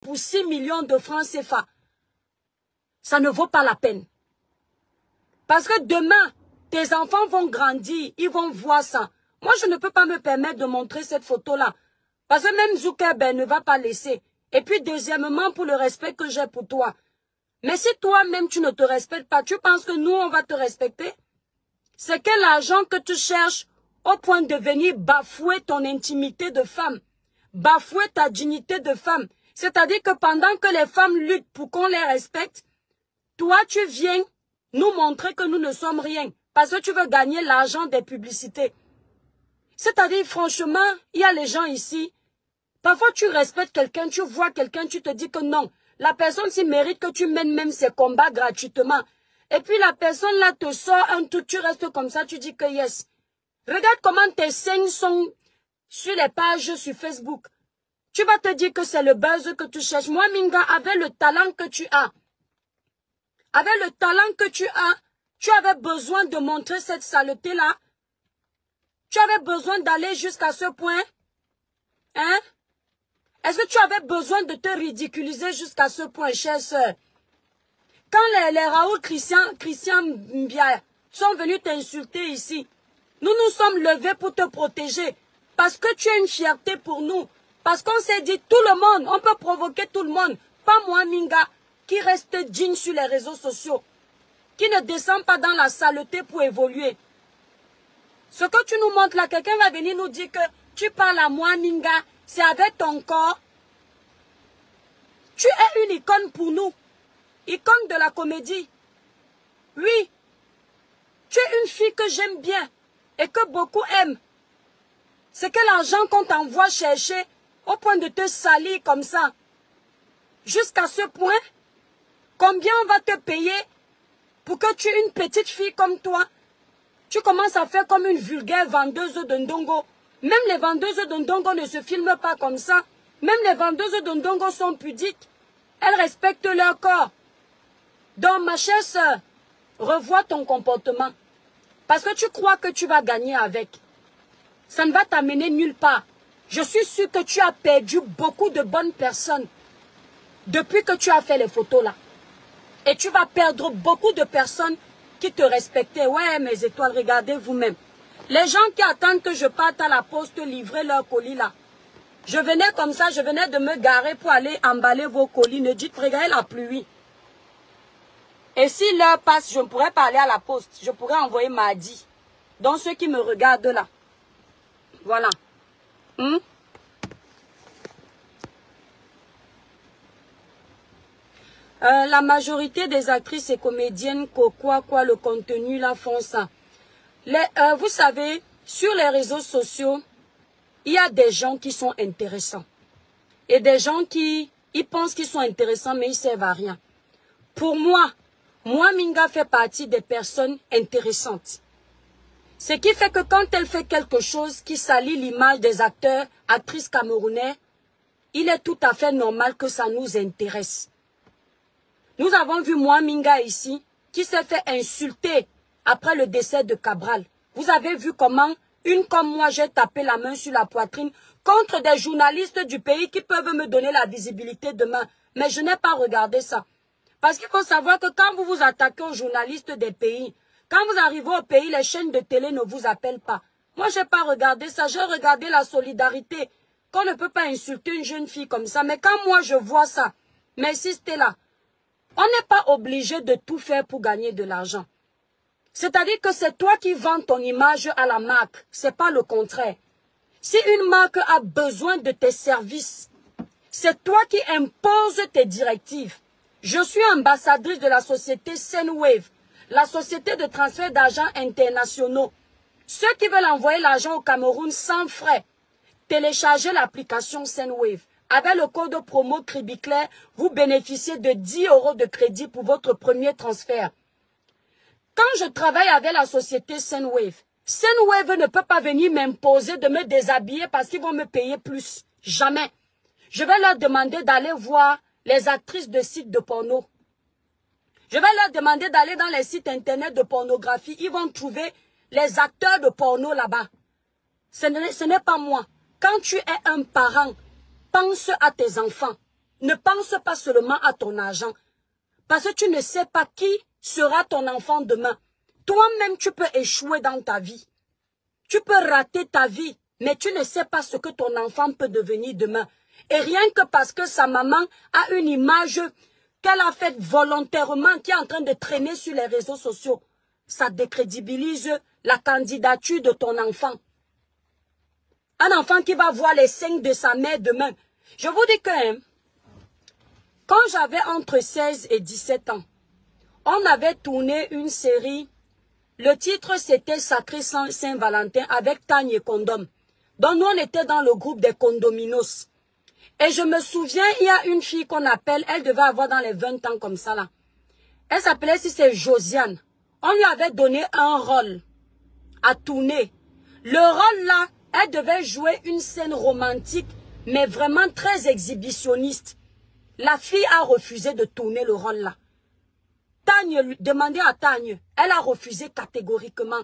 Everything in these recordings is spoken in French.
pour 6 millions de francs CFA. Ça ne vaut pas la peine. Parce que demain, tes enfants vont grandir, ils vont voir ça. Moi, je ne peux pas me permettre de montrer cette photo-là. Parce que même Zuckerberg ne va pas laisser. Et puis, deuxièmement, pour le respect que j'ai pour toi. Mais si toi-même, tu ne te respectes pas, tu penses que nous, on va te respecter? C'est quel argent que tu cherches au point de venir bafouer ton intimité de femme, bafouer ta dignité de femme. C'est-à-dire que pendant que les femmes luttent pour qu'on les respecte, toi, tu viens nous montrer que nous ne sommes rien. Parce que tu veux gagner l'argent des publicités. C'est-à-dire, franchement, il y a les gens ici. Parfois, tu respectes quelqu'un, tu vois quelqu'un, tu te dis que non. La personne s'y mérite que tu mènes même ses combats gratuitement. Et puis la personne là te sort un truc, tu restes comme ça, tu dis que yes. Regarde comment tes scènes sont sur les pages sur Facebook. Tu vas te dire que c'est le buzz que tu cherches. Moi, Minga, avec le talent que tu as, tu avais besoin de montrer cette saleté-là. Tu avais besoin d'aller jusqu'à ce point. Hein? Est-ce que tu avais besoin de te ridiculiser jusqu'à ce point, chère sœur? Quand les Raoul Christian Mbia sont venus t'insulter ici, nous nous sommes levés pour te protéger. Parce que tu es une fierté pour nous. Parce qu'on s'est dit, tout le monde, on peut provoquer tout le monde. Pas moi, Minga, qui reste digne sur les réseaux sociaux. Qui ne descend pas dans la saleté pour évoluer. Ce que tu nous montres là, quelqu'un va venir nous dire que tu parles à moi, Minga, c'est avec ton corps. Tu es une icône pour nous. Icône de la comédie. Oui. Tu es une fille que j'aime bien et que beaucoup aiment. C'est quel argent qu'on t'envoie chercher au point de te salir comme ça. Jusqu'à ce point, combien on va te payer pour que tu aies une petite fille comme toi? Tu commences à faire comme une vulgaire vendeuse de ndongo. Même les vendeuses de ndongo ne se filment pas comme ça. Même les vendeuses de ndongo sont pudiques. Elles respectent leur corps. Donc, ma chère sœur, revois ton comportement. Parce que tu crois que tu vas gagner avec. Ça ne va t'amener nulle part. Je suis sûre que tu as perdu beaucoup de bonnes personnes depuis que tu as fait les photos là. Et tu vas perdre beaucoup de personnes qui te respectaient. Ouais, mes étoiles, regardez vous-même. Les gens qui attendent que je parte à la poste livrer leur colis là. Je venais comme ça, je venais de me garer pour aller emballer vos colis. Ne dites, regardez la pluie. Et si l'heure passe, je ne pourrais pas aller à la poste. Je pourrais envoyer mardi. Donc ceux qui me regardent là. Voilà. La majorité des actrices et comédiennes, quoi, le contenu là font ça. Vous savez, sur les réseaux sociaux, il y a des gens qui sont intéressants. Et des gens qui ils pensent qu'ils sont intéressants, mais ils ne servent à rien. Pour moi, Minga fait partie des personnes intéressantes. Ce qui fait que quand elle fait quelque chose qui salit l'image des acteurs, actrices camerounais, il est tout à fait normal que ça nous intéresse. Nous avons vu Minga ici, qui s'est fait insulter après le décès de Cabral. Vous avez vu comment, une comme moi, j'ai tapé la main sur la poitrine contre des journalistes du pays qui peuvent me donner la visibilité demain. Mais je n'ai pas regardé ça. Parce qu'il faut savoir que quand vous vous attaquez aux journalistes des pays, quand vous arrivez au pays, les chaînes de télé ne vous appellent pas. Moi, je n'ai pas regardé ça. J'ai regardé la solidarité. Qu'on ne peut pas insulter une jeune fille comme ça. Mais quand moi, je vois ça, merci Stella, on n'est pas obligé de tout faire pour gagner de l'argent. C'est-à-dire que c'est toi qui vends ton image à la marque. Ce n'est pas le contraire. Si une marque a besoin de tes services, c'est toi qui imposes tes directives. Je suis ambassadrice de la société Sendwave, la société de transfert d'argent internationaux. Ceux qui veulent envoyer l'argent au Cameroun sans frais, téléchargez l'application Sendwave. Avec le code promo Cribiclair, vous bénéficiez de 10 € de crédit pour votre premier transfert. Quand je travaille avec la société Sendwave, Sendwave ne peut pas venir m'imposer de me déshabiller parce qu'ils vont me payer plus. Jamais. Je vais leur demander d'aller voir les actrices de sites de porno. Je vais leur demander d'aller dans les sites internet de pornographie. Ils vont trouver les acteurs de porno là-bas. Ce n'est pas moi. Quand tu es un parent, pense à tes enfants. Ne pense pas seulement à ton argent. Parce que tu ne sais pas qui sera ton enfant demain. Toi-même, tu peux échouer dans ta vie. Tu peux rater ta vie, mais tu ne sais pas ce que ton enfant peut devenir demain. Et rien que parce que sa maman a une image qu'elle a faite volontairement, qui est en train de traîner sur les réseaux sociaux, ça décrédibilise la candidature de ton enfant. Un enfant qui va voir les seins de sa mère demain. Je vous dis que quand j'avais entre 16 et 17 ans, on avait tourné une série. Le titre, c'était Sacré Saint-Valentin avec Tanya et Condom. Donc, nous, on était dans le groupe des Condominos. Et je me souviens, il y a une fille qu'on appelle, elle devait avoir dans les 20 ans comme ça, là. Elle s'appelait, si c'est Josiane. On lui avait donné un rôle à tourner. Le rôle, là, elle devait jouer une scène romantique, mais vraiment très exhibitionniste. La fille a refusé de tourner le rôle, là. Tanya, demandez à Tanya, elle a refusé catégoriquement.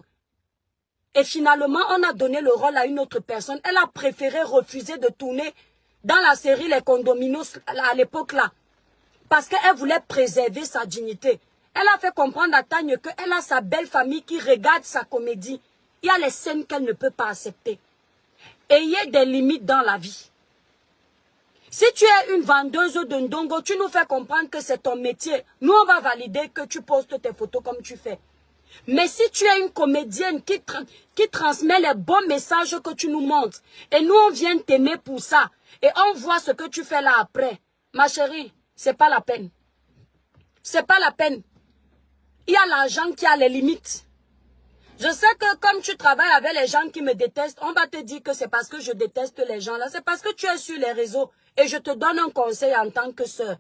Et finalement, on a donné le rôle à une autre personne. Elle a préféré refuser de tourner dans la série Les Condominos à l'époque là. Parce qu'elle voulait préserver sa dignité. Elle a fait comprendre à Tanya qu'elle a sa belle famille qui regarde sa comédie. Il y a les scènes qu'elle ne peut pas accepter. Et il y a des limites dans la vie. Si tu es une vendeuse de ndongo, tu nous fais comprendre que c'est ton métier. Nous, on va valider que tu postes tes photos comme tu fais. Mais si tu es une comédienne qui transmet les bons messages que tu nous montres, et nous, on vient t'aimer pour ça, et on voit ce que tu fais là après, ma chérie, c'est pas la peine. C'est pas la peine. Il y a l'argent qui a les limites. Je sais que comme tu travailles avec les gens qui me détestent, on va te dire que c'est parce que je déteste les gens là. C'est parce que tu es sur les réseaux et je te donne un conseil en tant que sœur.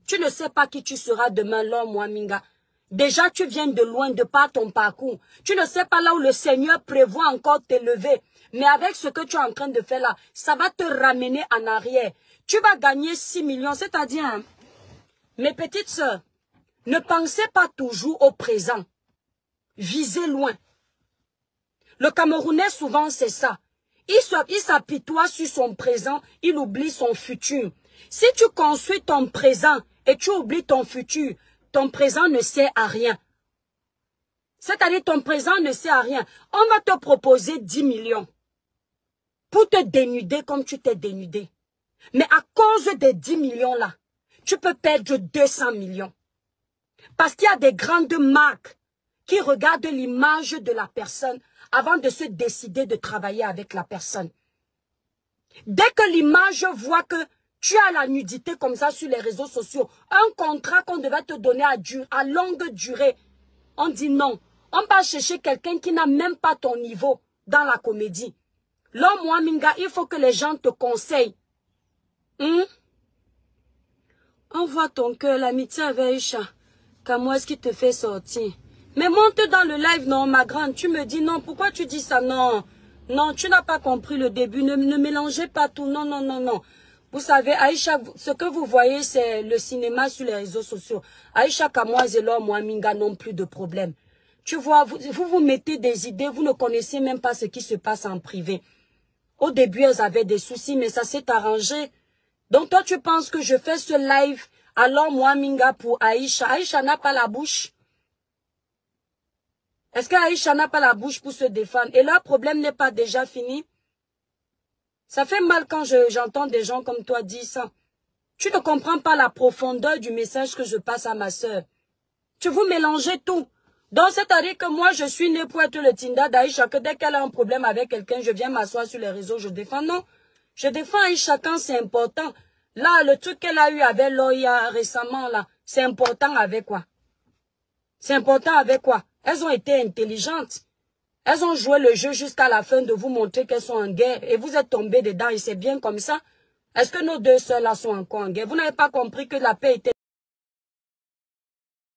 Tu ne sais pas qui tu seras demain, l'homme Waminga. Déjà, tu viens de loin, de par ton parcours. Tu ne sais pas là où le Seigneur prévoit encore t'élever. Mais avec ce que tu es en train de faire là, ça va te ramener en arrière. Tu vas gagner 6 millions, c'est-à-dire, hein, mes petites sœurs, ne pensez pas toujours au présent. Visez loin. Le Camerounais, souvent, c'est ça. Il s'apitoie sur son présent, il oublie son futur. Si tu construis ton présent et tu oublies ton futur, ton présent ne sert à rien. C'est-à-dire, ton présent ne sert à rien. On va te proposer 10 millions pour te dénuder comme tu t'es dénudé. Mais à cause des 10 millions là, tu peux perdre 200 millions. Parce qu'il y a des grandes marques qui regardent l'image de la personne avant de se décider de travailler avec la personne. Dès que l'image voit que tu as la nudité comme ça sur les réseaux sociaux, un contrat qu'on devait te donner à longue durée, on dit non. On va chercher quelqu'un qui n'a même pas ton niveau dans la comédie. L'homme Waminga, il faut que les gens te conseillent. Envoie ton cœur, l'amitié avec Aïcha. Comment est-ce qu'il te fait sortir? Mais monte dans le live, non, ma grande. Tu me dis non. Pourquoi tu dis ça? Non. Non, tu n'as pas compris le début. Ne mélangez pas tout. Non, non, non, non. Vous savez, Aïcha, ce que vous voyez, c'est le cinéma sur les réseaux sociaux. Aïcha Kamoise et l'homme Waminga n'ont plus de problème. Tu vois, vous mettez des idées, vous ne connaissez même pas ce qui se passe en privé. Au début, elles avaient des soucis, mais ça s'est arrangé. Donc toi, tu penses que je fais ce live à l'homme Waminga pour Aïcha. Aïcha n'a pas la bouche. Est-ce qu'Aïcha n'a pas la bouche pour se défendre? Et leur problème n'est pas déjà fini? Ça fait mal quand j'entends des gens comme toi dire ça. Tu ne comprends pas la profondeur du message que je passe à ma sœur. Tu vous mélangez tout. Donc, c'est-à-dire que moi, je suis née pour être le Tinda d'Aïcha, que dès qu'elle a un problème avec quelqu'un, je viens m'asseoir sur les réseaux, je défends. Non, je défends Aïcha quand c'est important. Là, le truc qu'elle a eu avec Loya récemment, là, c'est important avec quoi? C'est important avec quoi? Elles ont été intelligentes. Elles ont joué le jeu jusqu'à la fin de vous montrer qu'elles sont en guerre. Et vous êtes tombés dedans et c'est bien comme ça. Est-ce que nos deux sœurs là sont encore en guerre? Vous n'avez pas compris que la paix était